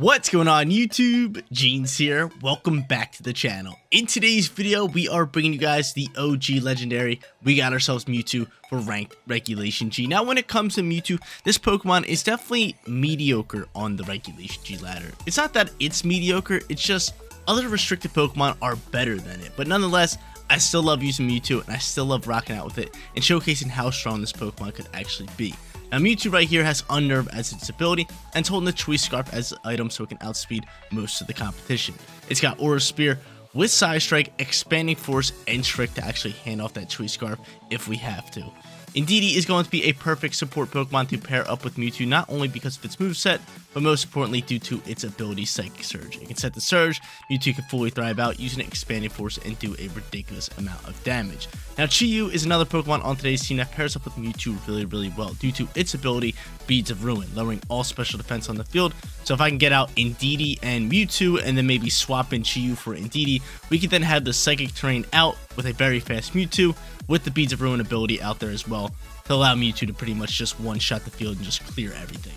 What's going on YouTube? Jeans here. Welcome back to the channel. In today's video, we are bringing you guys the OG legendary. We got ourselves Mewtwo for ranked Regulation G. Now, when it comes to Mewtwo, this Pokemon is definitely mediocre on the Regulation G ladder. It's not that it's mediocre, it's just other restricted Pokemon are better than it. But nonetheless, I still love using Mewtwo and I still love rocking out with it and showcasing how strong this Pokemon could actually be. Now, Mewtwo right here has Unnerve as its ability, and it's holding the Choice Scarf as an item so it can outspeed most of the competition. It's got Aura Spear with Psystrike, Expanding Force, and Trick to actually hand off that Choice Scarf if we have to. Indeedee is going to be a perfect support Pokemon to pair up with Mewtwo, not only because of its moveset, but most importantly due to its ability Psychic Surge. It can set the Surge, Mewtwo can fully thrive out using Expanding Force and do a ridiculous amount of damage. Now, Chi-Yu is another Pokemon on today's team that pairs up with Mewtwo really well due to its ability Beads of Ruin, lowering all special defense on the field. So if I can get out Indeedee and Mewtwo and then maybe swap in Chi-Yu for Indeedee, we can then have the Psychic Terrain out with a very fast Mewtwo with the Beads of Ruin ability out there as well to allow Mewtwo to pretty much just one-shot the field and just clear everything.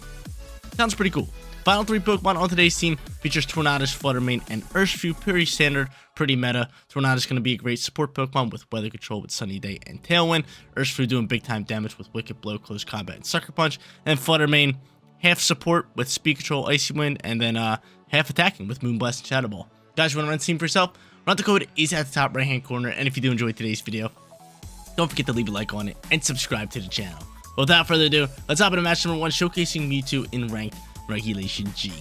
Sounds pretty cool. Final three Pokemon on today's team features Tornadus, Fluttermane, and Urshifu. Pretty standard, pretty meta. Tornadus is going to be a great support Pokemon with Weather Control with Sunny Day and Tailwind. Urshifu doing big time damage with Wicked Blow, Close Combat, and Sucker Punch. And Fluttermane, half support with Speed Control, Icy Wind, and then half attacking with Moonblast and Shadow Ball. Guys, you want to run the team for yourself? Run the code is at the top right hand corner. And if you do enjoy today's video, don't forget to leave a like on it and subscribe to the channel. But without further ado, let's hop into match number 1, showcasing Mewtwo in ranked Regulation G.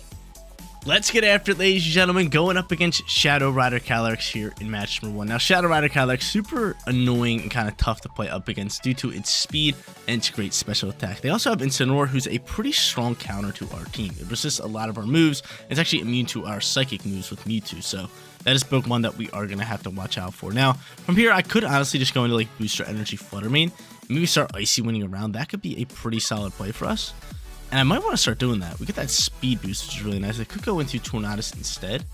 Let's get after it, ladies and gentlemen, going up against Shadow Rider Calyrex here in match number 1. Now, Shadow Rider Calyrex, super annoying and kind of tough to play up against due to its speed and its great special attack. They also have Incineroar, who's a pretty strong counter to our team. It resists a lot of our moves. It's actually immune to our psychic moves with Mewtwo, so that is Pokemon that we are going to have to watch out for. Now, from here, I could honestly just go into like Booster Energy Fluttermane and maybe start Icy Winning around. That could be a pretty solid play for us. And I might want to start doing that. We get that speed boost, which is really nice. I could go into Tornadus instead.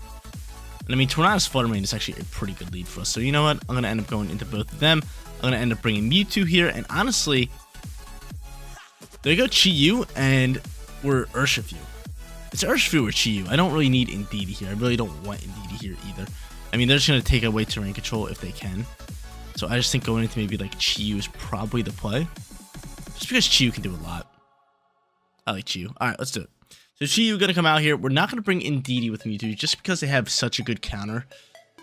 And I mean, Tornadus Fluttermane is actually a pretty good lead for us. So you know what? I'm going to end up going into both of them. I'm going to end up bringing Mewtwo here. And honestly, there you go, Chi-Yu, and we're Urshifu. It's Urshifu or Chi-Yu. I don't really need Indeedee here. I really don't want Indeedee here either. I mean, they're just going to take away terrain control if they can. So I just think going into maybe like Chi-Yu is probably the play. Just because Chi-Yu can do a lot. I like Chi-Yu. Alright, let's do it. So Chi-Yu going to come out here. We're not going to bring Indeedee with Mewtwo just because they have such a good counter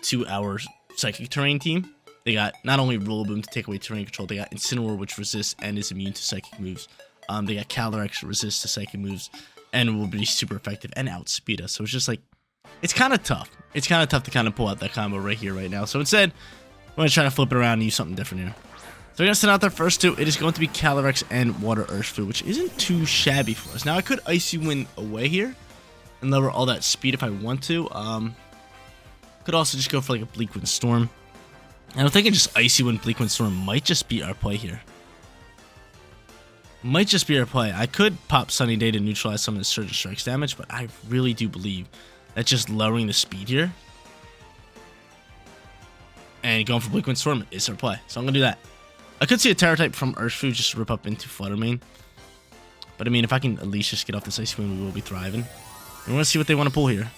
to our Psychic Terrain team. They got not only Rillaboom to take away terrain control, they got Incineroar, which resists and is immune to psychic moves. They got Calyrex, resists to psychic moves and will be super effective and outspeed us. So it's just like, it's kind of tough. It's kind of tough to kind of pull out that combo right here, right now. So instead, we're going to try to flip it around and use something different here. So we're going to send out their first two. It is going to be Calyrex and Water Urshifu, which isn't too shabby for us. Now, I could Icy Wind away here and lower all that speed if I want to. Could also just go for like a Bleak Wind Storm. And I'm thinking just Icy Wind, Bleak Wind Storm might just be our play here. Might just be our play. I could pop Sunny Day to neutralize some of the Surge and Strikes damage, but I really do believe that just lowering the speed here and going for Bleak Wind Storm is our play. So I'm going to do that. I could see a Terra type from Urshifu just rip up into Fluttermane. But I mean, if I can at least just get off this Icy Wind, we will be thriving. We want to see what they want to pull here.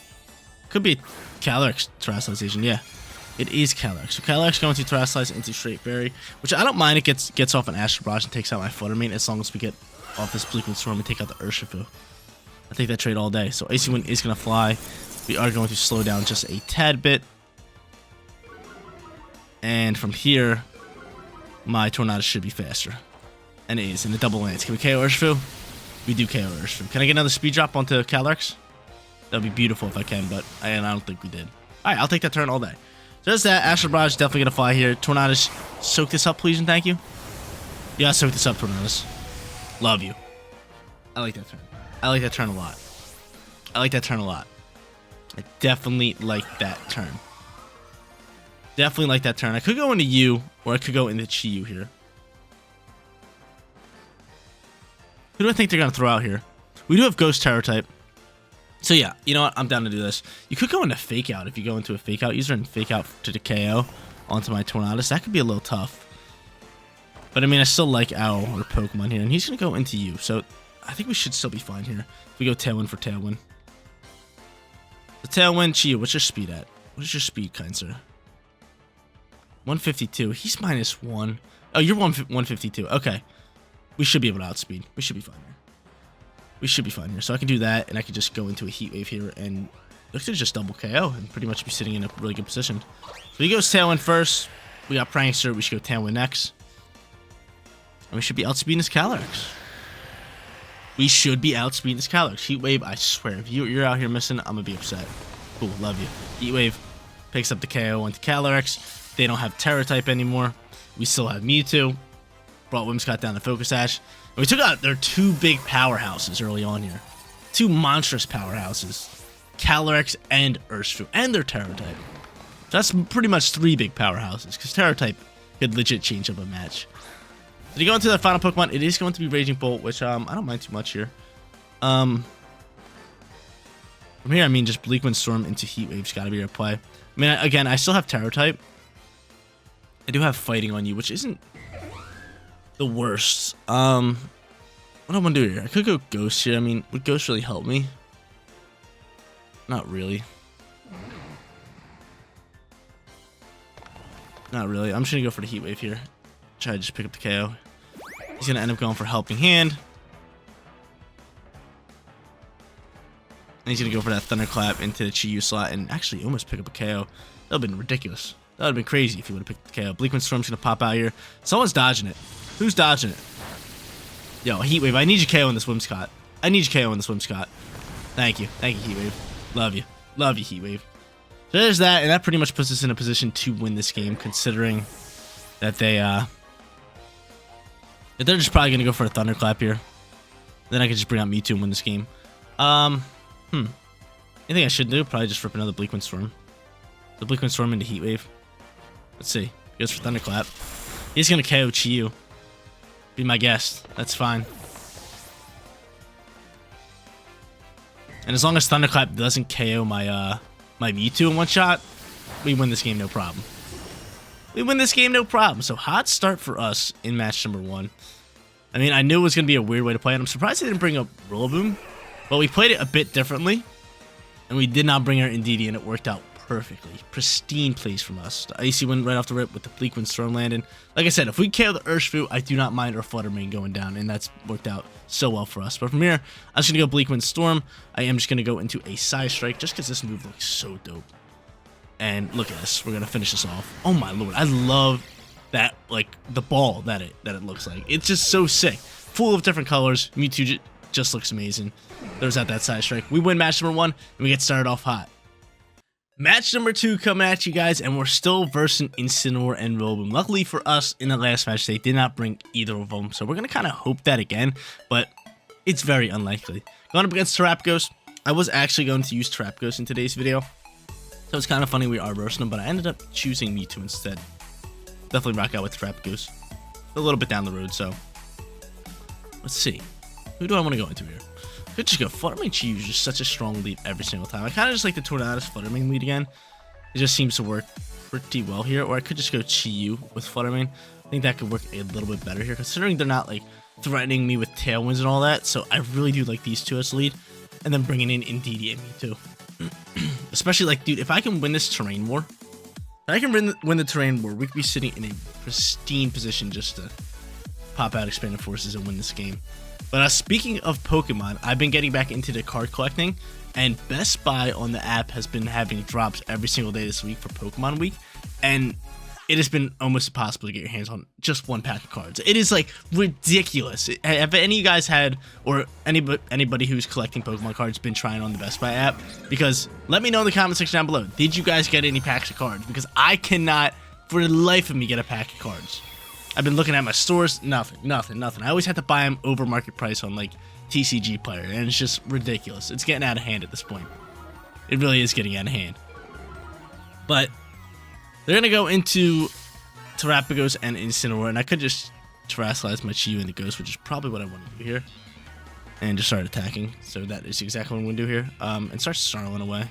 Could be Calyrex Terrestrialization. Yeah, it is Calyrex. So Calyrex going to Terrestrialize into Straight Fairy, which I don't mind. It gets off an Astral Barrage and takes out my Fluttermane as long as we get off this Bleak Wind Storm and take out the Urshifu. I take that trade all day. So Icy Wind is going to fly. We are going to slow down just a tad bit. And from here, my Tornadus should be faster. And it is in the double lands. Can we KO Urshifu? We do KO Urshifu. Can I get another speed drop onto Calyrex? That would be beautiful if I can, but I don't think we did. Alright, I'll take that turn all day. So that's that. Astral Barrage definitely going to fly here. Tornadus, soak this up, please, and thank you. Yeah, soak this up, Tornadus. Love you. I like that turn. I like that turn a lot. I like that turn a lot. I definitely like that turn. Definitely like that turn. I could go into you, or I could go into Chi-Yu here. Who do I think they're going to throw out here? We do have Ghost Terror type. So yeah, you know what? I'm down to do this. You could go into Fake Out if you go into a Fake Out user and Fake Out to the KO onto my Tornadus. That could be a little tough. But I mean, I still like our Pokemon here, and he's going to go into you. So I think we should still be fine here. If we go Tailwind for Tailwind. Tailwind, Chi-Yu, what's your speed at? What is your speed, kind sir? 152. He's -1. Oh, you're 152. Okay. We should be able to outspeed. We should be fine here. We should be fine here. So I can do that, and I can just go into a Heat Wave here, and look to just double KO and pretty much be sitting in a really good position. So he goes Tailwind first. We got Prankster. We should go Tailwind next. And we should be outspeeding his Calyrex. We should be outspeeding his Calyrex. Heat Wave, I swear. If you're out here missing, I'm going to be upset. Cool, love you. Heat Wave picks up the KO onto Calyrex. They don't have Terra type anymore. We still have Mewtwo. Brought Whimsicott down to Focus Ash. And we took out their 2 big powerhouses early on here. 2 monstrous powerhouses. Calyrex and Urshifu. And their Terra type. So that's pretty much 3 big powerhouses. Because Terra type could legit change up a match. Did you go into the final Pokemon? It is going to be Raging Bolt, which I don't mind too much here. From here, I mean, just Bleak Wind Storm into Heat Wave's got to be your play. I mean, again, I still have Terra type. I do have Fighting on you, which isn't the worst. What do I want to do here? I could go Ghost here. I mean, would Ghost really help me? Not really. Not really. I'm just going to go for the Heat Wave here. Try to just pick up the KO. He's going to end up going for Helping Hand. And he's going to go for that Thunderclap into the Chi-Yu slot and actually almost pick up a KO. That would have been ridiculous. That would have been crazy if he would have picked the KO. Bleak Wind Storm's going to pop out here. Someone's dodging it. Who's dodging it? Yo, Heat Wave, I need you KO in this Whimsicott. I need you KO in this Whimsicott. Thank you. Thank you, Heat Wave. Love you. Love you, Heat Wave. So there's that, and that pretty much puts us in a position to win this game, considering that they're just probably going to go for a Thunderclap here. Then I can just bring out Mewtwo and win this game. Anything I should do? Probably just rip another Bleak Wind Storm. The Bleak Wind Storm into Heat Wave. Let's see. He goes for Thunderclap. He's going to KO Chi-Yu. Be my guest. That's fine. And as long as Thunderclap doesn't KO my my Mewtwo in one shot, we win this game no problem. We win this game no problem. So hot start for us in match number 1. I mean, I knew it was going to be a weird way to play it. I'm surprised they didn't bring up Rillaboom. But we played it a bit differently. And we did not bring her Indeedee, and it worked out perfectly. Pristine plays from us. The Icy Wind right off the rip with the Bleak Wind Storm landing. Like I said, if we KO the Urshifu, I do not mind our Flutter Mane going down, and that's worked out so well for us. But from here, I'm just going to go Bleak Wind Storm. I am just going to go into a Psystrike just because this move looks so dope. And look at this. We're going to finish this off. Oh my lord. I love that, like, the ball that it looks like. It's just so sick. Full of different colors. Mewtwo just looks amazing. There's that Psystrike. We win match number 1, and we get started off hot. Match number 2 coming at you guys, and we're still versing Incineroar and Rillaboom. Luckily for us, in the last match, they did not bring either of them, so we're going to kind of hope that again, but it's very unlikely. Going up against Terapagos, I was actually going to use Terapagos in today's video, so it's kind of funny we are versing them, but I ended up choosing Mewtwo instead. Definitely rock out with Terapagos. A little bit down the road, so let's see. Who do I want to go into here? Could just go Flutter Mane Chi-Yu is just such a strong lead every single time. I kind of just like the Tornadus Flutter Mane lead again. It just seems to work pretty well here. Or I could just go Chi-Yu with Flutter Mane. I think that could work a little bit better here, considering they're not like threatening me with Tailwinds and all that. So I really do like these two as lead. And then bringing in Indeedee and Mewtwo. Especially like, dude, if I can win this terrain war, if I can win the terrain war, we could be sitting in a pristine position just to pop out Expanded Forces and win this game. But speaking of Pokemon, I've been getting back into the card collecting, and Best Buy on the app has been having drops every single day this week for Pokemon Week, and it has been almost impossible to get your hands on just one pack of cards. It is like ridiculous. Have any of you guys had, or anybody who's collecting Pokemon cards, been trying on the Best Buy app? Because let me know in the comment section down below. Did you guys get any packs of cards? Because I cannot, for the life of me, get a pack of cards. I've been looking at my stores, nothing. I always have to buy them over market price on like TCG Player, and it's just ridiculous. It's getting out of hand at this point. It really is getting out of hand. But they're going to go into Terapagos and Incineroar, and I could just Terrasilize my Chi-Yu into Ghost, which is probably what I want to do here. And just start attacking. So that is exactly what I'm going to do here. And start snarling away. A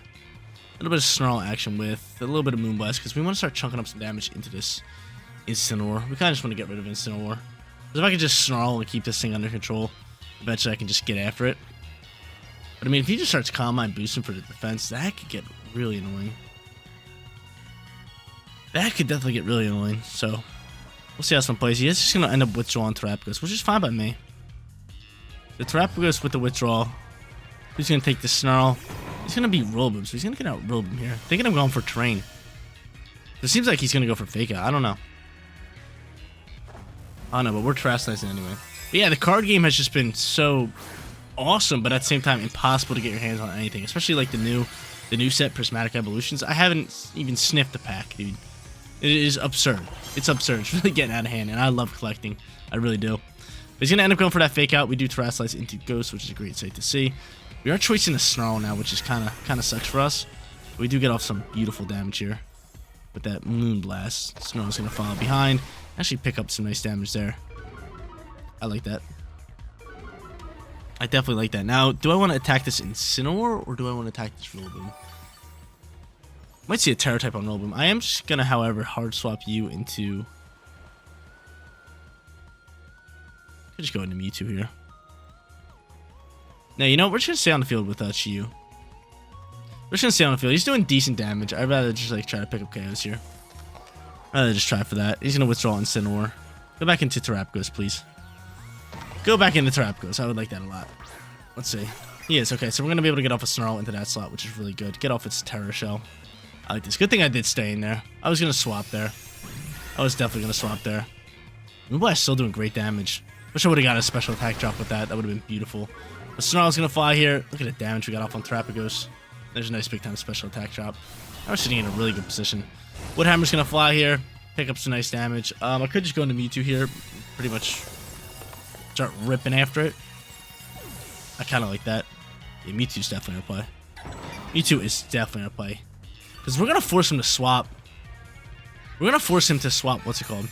little bit of snarl action with a little bit of Moonblast, because we want to start chunking up some damage into this Incineroar. We kind of just want to get rid of Incineroar. Because if I could just snarl and keep this thing under control, eventually I can just get after it. But I mean, if he just starts Calm Mind boosting for the defense, that could get really annoying. That could definitely get really annoying. So we'll see how this one plays. He is just going to end up withdrawing Terapagos, which is fine by me. The Terapagos with the withdrawal. He's going to take the Snarl. He's going to be Rillaboom, so he's going to get out Rillaboom here. Thinking I'm going for Terrain. It seems like he's going to go for Fake Out. I don't know. I don't know, but we're Terrastizing anyway. But yeah, the card game has just been so awesome, but at the same time impossible to get your hands on anything. Especially like the new set, Prismatic Evolutions. I haven't even sniffed the pack, dude. It is absurd. It's absurd. It's really getting out of hand, and I love collecting. I really do. But he's going to end up going for that Fake Out. We do Terrasilize into Ghost, which is a great sight to see. We are choicing the Snarl now, which is kind of sucks for us. But we do get off some beautiful damage here with that Moonblast. Snarl's going to follow behind. Actually pick up some nice damage there. I like that. I definitely like that. Now, do I want to attack this Incineroar, or do I want to attack this Rillaboom? Might see a Terra type on Rillaboom. I am just going to, however, hard swap you into... Could just go into Mewtwo here. Now, you know, we're just going to stay on the field with Chiyu. We're just going to stay on the field. He's doing decent damage. I'd rather just, like, try to pick up KOs here. I'd rather just try for that. He's going to withdraw Incineroar. Go back into Terapagos, please. Go back into Terapagos. I would like that a lot. Let's see. He is. Okay, so we're going to be able to get off a Snarl into that slot, which is really good. Get off its Terra Shell. I like this. Good thing I did stay in there. I was going to swap there. I was definitely going to swap there. Moonblast still doing great damage. Wish I would have got a special attack drop with that. That would have been beautiful. The Snarl's going to fly here. Look at the damage we got off on Terapagos. There's a nice big time special attack drop. I was sitting in a really good position. Woodhammer's going to fly here. Pick up some nice damage. I could just go into Mewtwo here. Pretty much start ripping after it. I kind of like that. Yeah, Mewtwo's definitely going to play. Mewtwo is definitely going to play. Because we're going to force him to swap. We're going to force him to swap. What's it called?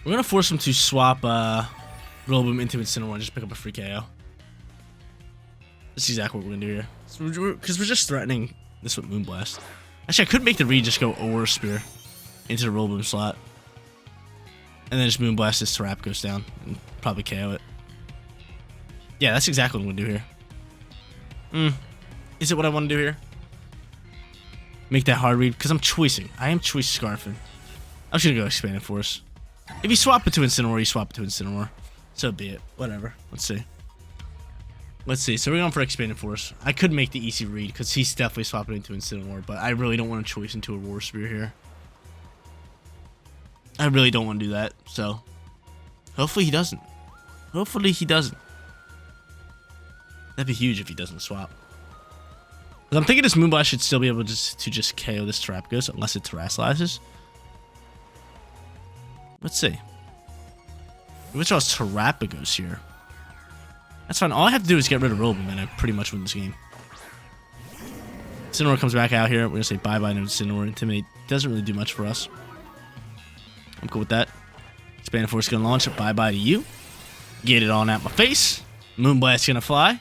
We're going to force him to swap Rillaboom into Incineroar and just pick up a free KO. That's exactly what we're going to do here. Because we're just threatening this with Moonblast. Actually, I could make the read just go Aura Spear into the Rillaboom slot. And then just Moonblast this Terapagos down and probably KO it. Yeah, that's exactly what I'm going to do here. Is it what I want to do here? Make that hard read? Because I'm choicing. I am choice Scarfing. I'm just going to go Expanded Force. If you swap it to Incineroar, you swap it to Incineroar. So be it. Whatever. Let's see. Let's see. So we're going for Expanded Force. I could make the easy read because he's definitely swapping into Incineroar, but I really don't want to choice into a Aura Spear here. I really don't want to do that. So hopefully he doesn't. Hopefully he doesn't. That'd be huge if he doesn't swap. I'm thinking this Moonblast should still be able to just KO this Terapagos unless it Terrasilizes. Let's see. Which was Terapagos here. That's fine. All I have to do is get rid of Rillaboom and I pretty much win this game. Incineroar comes back out here. We're going to say bye-bye to Incineroar. Intimidate doesn't really do much for us. I'm cool with that. Expanded Force is going to launch it. Bye-bye to you. Get it on out my face. Moonblast going to fly.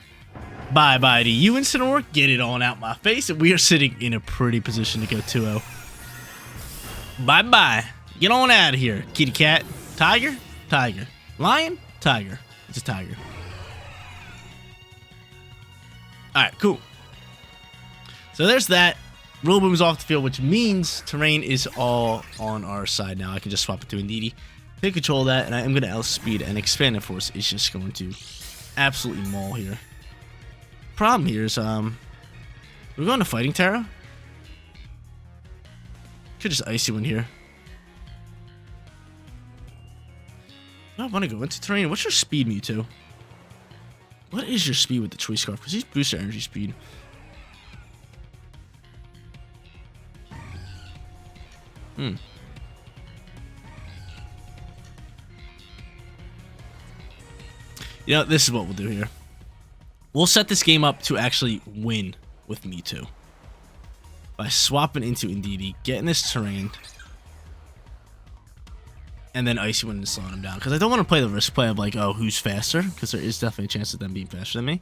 Bye-bye to you, Incineroar. Get it on out my face. And we are sitting in a pretty position to go 2-0. Bye-bye. Get on out of here, kitty cat. Tiger? Tiger. Lion? Tiger. It's a tiger. Alright, cool. So there's that. Rillaboom's off the field, which means Terrain is all on our side now. I can just swap it to Indeedee. Take control of that, and I am going to outspeed, and Expanded Force is just going to absolutely maul here. Problem here is, we're going to Fighting Terra. Could just Icy Wind here. I want to go into Terrain. What's your speed, Mewtwo? What is your speed with the Choice Scarf? Because he's booster energy speed. You know, this is what we'll do here. We'll set this game up to actually win with Mewtwo. By swapping into Indeedee, getting this Terrain, and then Icy Wind and slowing him down. Because I don't want to play the risk play of like, oh, who's faster? Because there is definitely a chance of them being faster than me.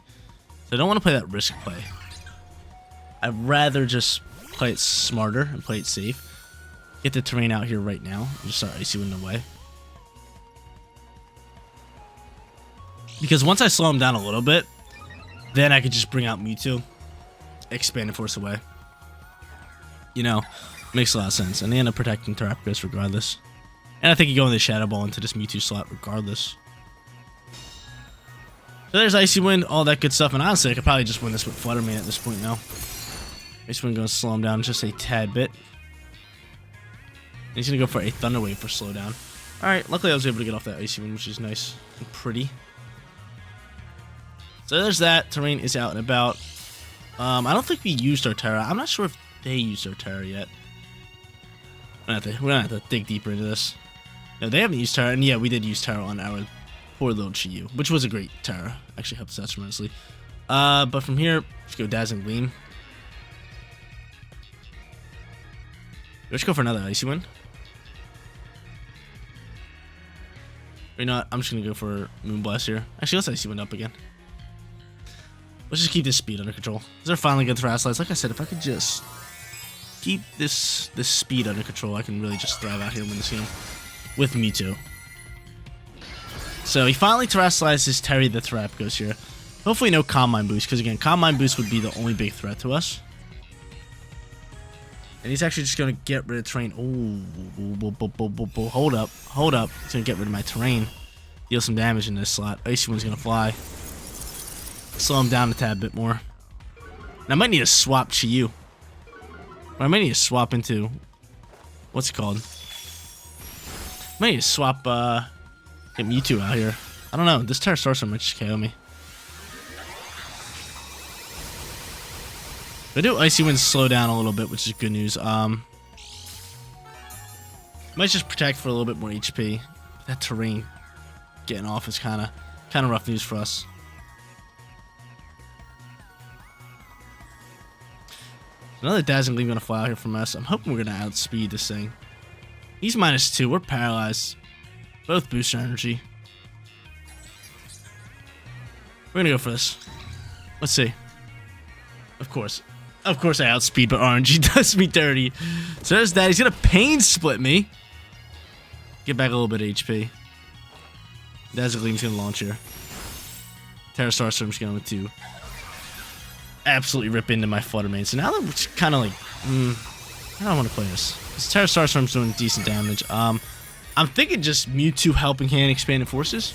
So I don't want to play that risk play. I'd rather just play it smarter and play it safe. Get the Terrain out here right now. And just start Icy Wind away. Because once I slow him down a little bit, then I could just bring out Mewtwo, expand and force away. You know, makes a lot of sense. And they end up protecting Terrapagos regardless. And I think you go in the Shadow Ball into this Mewtwo slot regardless. So there's Icy Wind, all that good stuff. And honestly, I could probably just win this with Flutter Mane at this point now. Icy Wind going to slow him down just a tad bit. And he's going to go for a Thunder Wave for slowdown. Alright, luckily I was able to get off that Icy Wind, which is nice and pretty. So there's that. Terrain is out and about. I don't think we used our Terra. I'm not sure if they used our Terra yet. We're gonna have to dig deeper into this. No, they haven't used Terra, and yeah, we did use Terra on our poor little Chi-Yu, which was a great Terra. Actually helped us out tremendously. But from here, let's go Dazzling Gleam. Let's go for another Icy Wind. Or not, I'm just gonna go for Moonblast here. Actually, let's Icy Wind up again. Let's just keep this speed under control. These are finally good Thrustlights. Like I said, if I could just keep this speed under control, I can really just thrive out here and win this game with Mewtwo. So he finally Terrasilize his Terry the Terrapagos here. Hopefully no Calm Mind boost, because again, Calm Mind boost would be the only big threat to us. And he's actually just going to get rid of terrain. Oh, hold up. He's going to get rid of my terrain. Deal some damage in this slot. Icy Wind's going to fly. Slow him down a tad bit more. Now I might need to swap Chi-Yu. Or I might need to swap into... What's it called? I might need to swap, get Mewtwo out here. I don't know. This Terra Sorcerer might just KO me. I do Icy Wind slow down a little bit, which is good news. Might just protect for a little bit more HP. That terrain getting off is kind of rough news for us. Another Dazzling Gleam gonna fly out here from us. I'm hoping we're gonna outspeed this thing. He's -2. We're paralyzed. Both boost our energy. We're gonna go for this. Let's see. Of course I outspeed, but RNG does me dirty. So there's that. He's gonna Pain Split me. Get back a little bit of HP. Dazzling Gleam's gonna launch here. Terra Starstorm's going to absolutely rip into my Flutter Mane. So now that it's kind of like, I don't want to play this. This Terra Starstorm's doing decent damage. I'm thinking just Mewtwo Helping Hand Expanded Forces.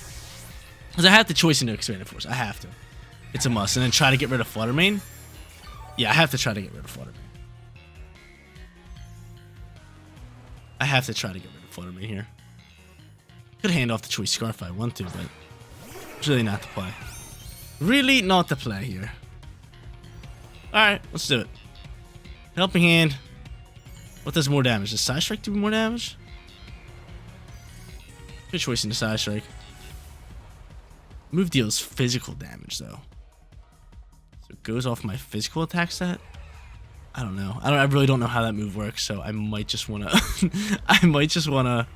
Because I have the choice into Expanded Force. I have to. It's a must. And then try to get rid of Flutter Mane. Yeah, I have to try to get rid of Flutter Mane. I have to try to get rid of Flutter Mane here. Could hand off the Choice Scarf if I want to, but it's really not the play. Really not the play here. Alright, let's do it. Helping Hand. What does more damage? Does Psystrike do more damage? Good choice into Psystrike. Move deals physical damage, though. So it goes off my physical attack stat? I don't know. I really don't know how that move works, so I might just want to...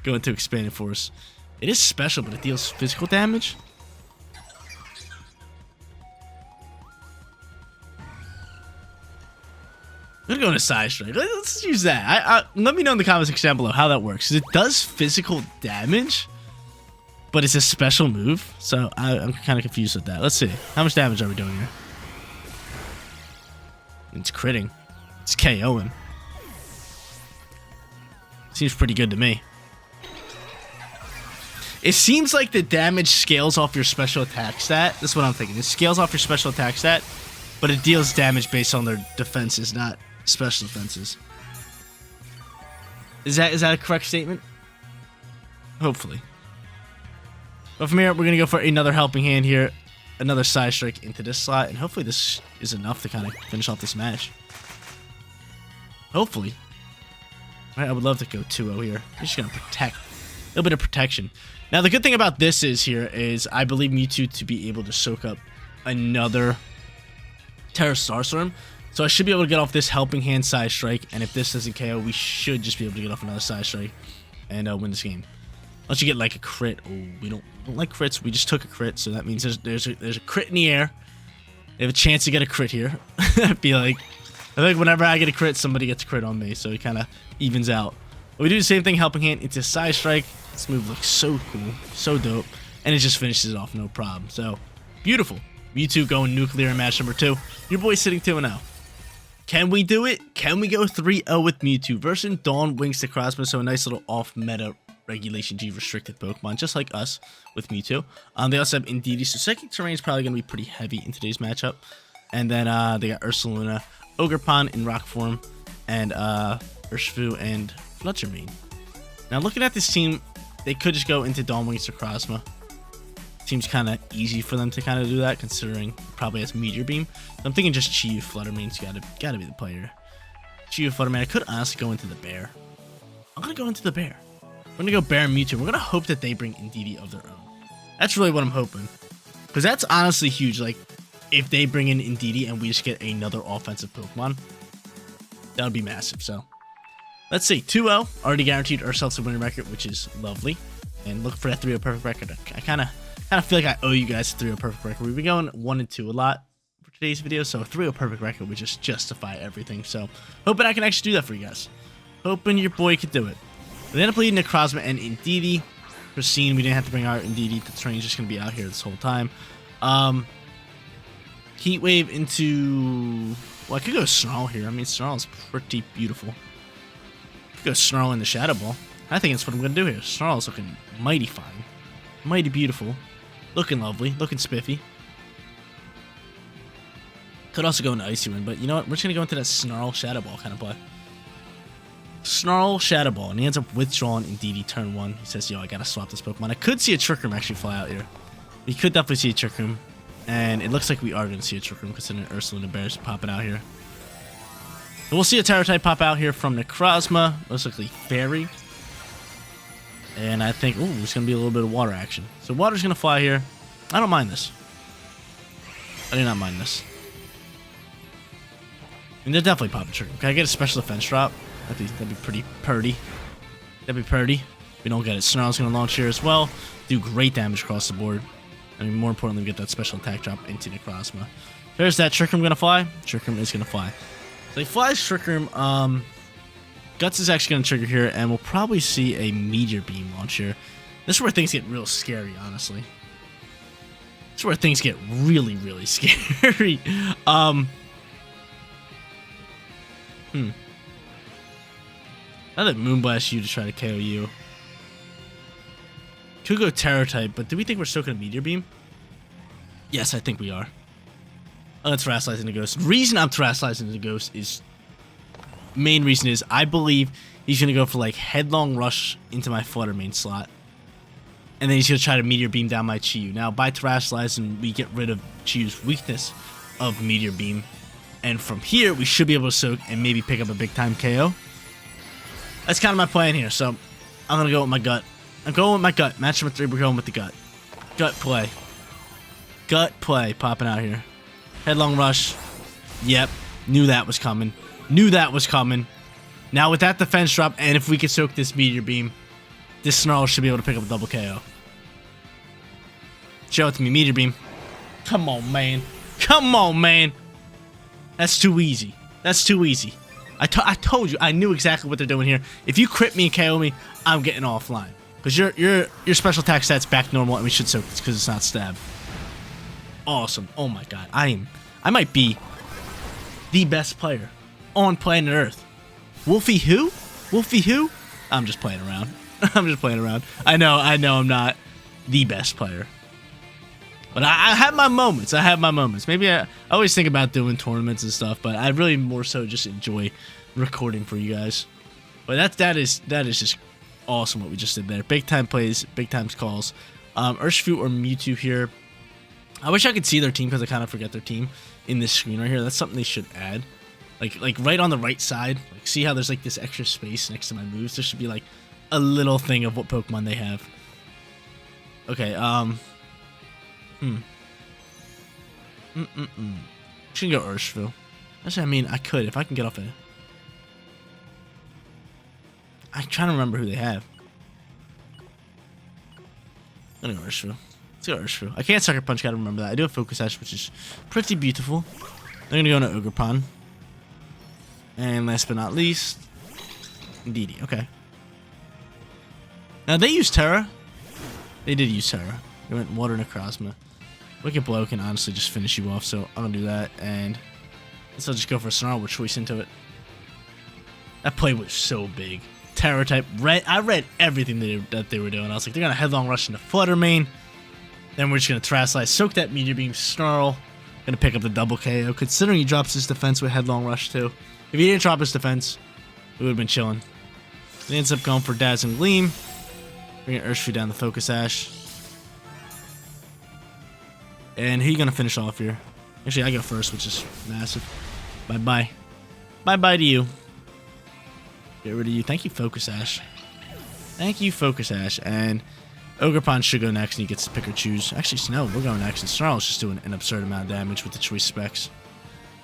go into Expanded Force. It is special, but it deals physical damage. I'm gonna go into Psystrike. Let's use that. Let me know in the comment section down below how that works. 'Cause it does physical damage, but it's a special move. So I'm kind of confused with that. Let's see. How much damage are we doing here? It's critting. It's KOing. Seems pretty good to me. It seems like the damage scales off your special attack stat. That's what I'm thinking. It scales off your special attack stat, but it deals damage based on their defenses, not special defenses. Is that a correct statement? Hopefully. But from here, we're going to go for another Helping Hand here. Another Psystrike into this slot, and hopefully this is enough to kind of finish off this match. Hopefully. All right, I would love to go 2-0 here. I'm just going to protect. A little bit of protection. Now, the good thing about this is I believe Mewtwo to be able to soak up another Terra Starstorm. So I should be able to get off this Helping Hand Psystrike, and if this doesn't KO, we should just be able to get off another Psystrike and win this game. Unless you get like a crit. Oh, we don't like crits. We just took a crit, so that means there's a crit in the air. They have a chance to get a crit here. I feel like whenever I get a crit, somebody gets a crit on me, so it kind of evens out. But we do the same thing, Helping Hand into Psystrike. This move looks so cool, so dope. and it just finishes it off no problem. So, beautiful. Mewtwo going nuclear in match number 2. Your boy's sitting 2-0. Can we do it? Can we go 3-0 with Mewtwo versus Dawn Wings Necrozma? So a nice little off-meta Regulation G restricted Pokemon, just like us with Mewtwo. They also have Indeedee, so Psychic Terrain is probably going to be pretty heavy in today's matchup. And then they got Ursaluna, Ogerpon in rock form, and Urshifu and Fletchermane. Now looking at this team, they could just go into Dawn Wings Necrozma. Seems kind of easy for them to kind of do that, considering it probably has Meteor Beam. So I'm thinking just Chi-Yu Fluttermane's gotta be the player. Chi-Yu Fluttermane. I could honestly go into the bear. I'm gonna go into the bear. We're gonna go bear and Mewtwo. We're gonna hope that they bring Indeedee of their own. That's really what I'm hoping, because that's honestly huge. Like, if they bring in Indeedee and we just get another offensive Pokemon, that would be massive. So let's see, 2-0, already guaranteed ourselves a winning record, which is lovely. And look for that 3-0 perfect record. I kind of feel like I owe you guys a 3-0 perfect record. We've been going 1 and 2 a lot for today's video, so a 3-0 perfect record would just justify everything. So hoping I can actually do that for you guys. Hoping your boy could do it. We ended up leading Necrozma and Indeedee. Pristine, we didn't have to bring out Indeedee. The train's just going to be out here this whole time. Heat Wave into... Well, I could go Snarl here. I mean, Snarl is pretty beautiful. I could go Snarl in the Shadow Ball. I think that's what I'm going to do here. Snarl is looking mighty fine. Mighty beautiful. Looking lovely. Looking spiffy. Could also go into Icy Wind, but you know what? We're just going to go into that Snarl Shadow Ball kind of play. Snarl Shadow Ball, and he ends up withdrawing Indeedee turn 1. He says, yo, I gotta swap this Pokemon. I could see a Trick Room actually fly out here. We could definitely see a Trick Room, and it looks like we are going to see a Trick Room considering Ursaluna Bear's popping out here. So we'll see a Terra type pop out here from Necrozma, most likely Fairy. And I think, ooh, there's going to be a little bit of water action. So water's going to fly here. I don't mind this. I do not mind this. And they're definitely popping Trick Room. Can I get a special defense drop? That'd be pretty purdy. That'd be purdy. If we don't get it, Snarl's going to launch here as well. Do great damage across the board. I mean, more importantly, we get that special attack drop into Necrozma. There's that Trick Room going to fly. Trick Room is going to fly. So he flies Trick Room. Guts is actually going to trigger here, and we'll probably see a Meteor Beam launch here. This is where things get real scary, honestly. This is where things get really, really scary. I'd let Moonblast you to try to KO you. Could go Terror type, but do we think we're still going to Meteor Beam? Yes, I think we are. Let's Terrasilize into Ghost. The reason I'm Terrasilize into Ghost is... Main reason is I believe he's going to go for like Headlong Rush into my Fluttermane slot. And then he's going to try to Meteor Beam down my Chi-Yu. Now, by Terrasilize, we get rid of Chi-Yu's weakness of Meteor Beam. And from here, we should be able to soak and maybe pick up a big-time KO. That's kind of my plan here, so I'm going to go with my gut. I'm going with my gut. Match number 3, we're going with the gut. Gut play. Gut play popping out here. Headlong Rush. Yep. Knew that was coming. Knew that was coming. Now with that defense drop, and if we could soak this Meteor Beam, this Snarl should be able to pick up a double KO. Show it to me, Meteor Beam. Come on, man. Come on, man. That's too easy. That's too easy. I told you, I knew exactly what they're doing here. If you crit me and KO me, I'm getting offline. Because your special attack stat's back normal, and we should soak this because it's not stab. Awesome. Oh my god. I might be the best player on planet Earth. Wolfie who? Wolfie who? I'm just playing around. I'm just playing around. I know I'm not the best player. But I have my moments. I have my moments. Maybe I always think about doing tournaments and stuff, but I really more so just enjoy recording for you guys. But that is just awesome what we just did there. Big time plays, big time calls. Urshifu or Mewtwo here. I wish I could see their team because I kind of forget their team in this screen right here. That's something they should add. Like right on the right side. Like see how there's like this extra space next to my moves? There should be like a little thing of what Pokemon they have. Okay, Should go Urshifu. Actually, I mean, I could if I can get off it. I'm trying to remember who they have. I'm gonna go Urshifu. Let's go Urshifu. I can't Sucker Punch, gotta remember that. I do have Focus Sash, which is pretty beautiful. I'm gonna go into Ogerpon. And last but not least, Indeedee. Okay. Now, they use Terra. They did use Terra. We went Water Necrozma. Wicked Blow can honestly just finish you off, so I'm gonna do that, and guess I'll just go for a Snarl with choice into it. That play was so big. Terror type. I read everything that they were doing. I was like, they're gonna Headlong Rush into Flutter Mane. Then we're just gonna Trash Slice, soak that Meteor Beam, Snarl. Gonna pick up the double KO, considering he drops his defense with Headlong Rush too. If he didn't drop his defense, we would have been chilling. He ends up going for Dazzling Gleam. Bringing Urshifu down the Focus Ash. And he's gonna finish off here. Actually, I go first, which is massive. Bye-bye. Bye-bye to you. Get rid of you. Thank you, Focus Ash. Thank you, Focus Ash. And Ogerpon should go next, and he gets to pick or choose. Actually, no, we're going next, and Snarl's just doing an absurd amount of damage with the choice specs.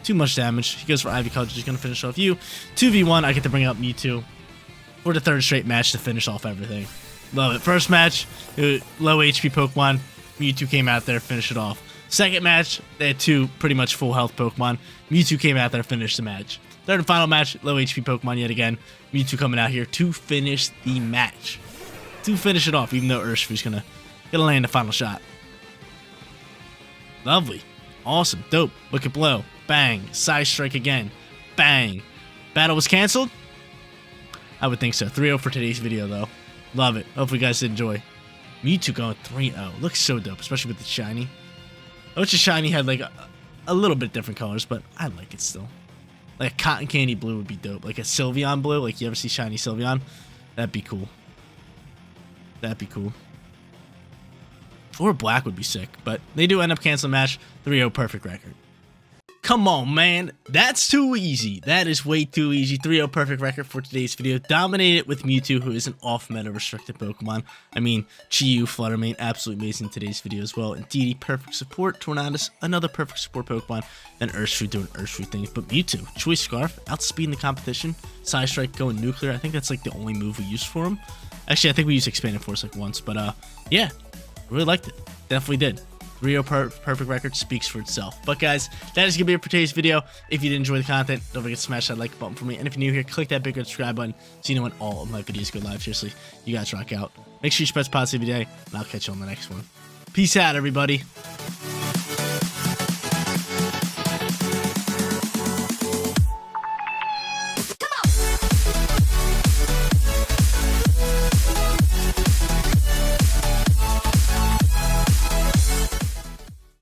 Too much damage. He goes for Ivy College. He's going to finish off you. 2v1, I get to bring up Mewtwo for the third straight match to finish off everything. Love it. First match, low HP Pokemon. Mewtwo came out there, finished it off. Second match, they had two pretty much full health Pokemon. Mewtwo came out there, finished the match. Third and final match, low HP Pokemon yet again. Mewtwo coming out here to finish the match. To finish it off, even though Urshifu's gonna land the final shot. Lovely. Awesome. Dope. Wicked Blow. Bang. Psystrike again. Bang. Battle was canceled? I would think so. 3-0 for today's video, though. Love it. Hopefully you guys did enjoy. Mewtwo going 3-0. Looks so dope, especially with the shiny. I wish the shiny had like a little bit different colors, but I like it still. Like a cotton candy blue would be dope. Like a Sylveon blue. Like you ever see shiny Sylveon? That'd be cool. That'd be cool. Or black would be sick. But they do end up canceling match. 3-0 perfect record. Come on, man. That's too easy. That is way too easy. 3-0 perfect record for today's video. Dominated with Mewtwo, who is an off-meta restricted Pokemon. I mean, Chi-Yu, Flutter Mane, absolutely amazing in today's video as well. And DD, perfect support. Tornadus, another perfect support Pokemon. And Urshifu doing Urshifu things. But Mewtwo, Choice Scarf, outspeeding the competition. Psystrike going nuclear. I think that's like the only move we used for him. Actually, I think we used Expanded Force like once. But yeah, really liked it. Definitely did. 3-0 perfect record speaks for itself. But guys, that is going to be it for today's video. If you did enjoy the content, don't forget to smash that like button for me. And if you're new here, click that big red subscribe button so you know when all of my videos go live. Seriously, you guys rock out. Make sure you spread positive every day, and I'll catch you on the next one. Peace out, everybody.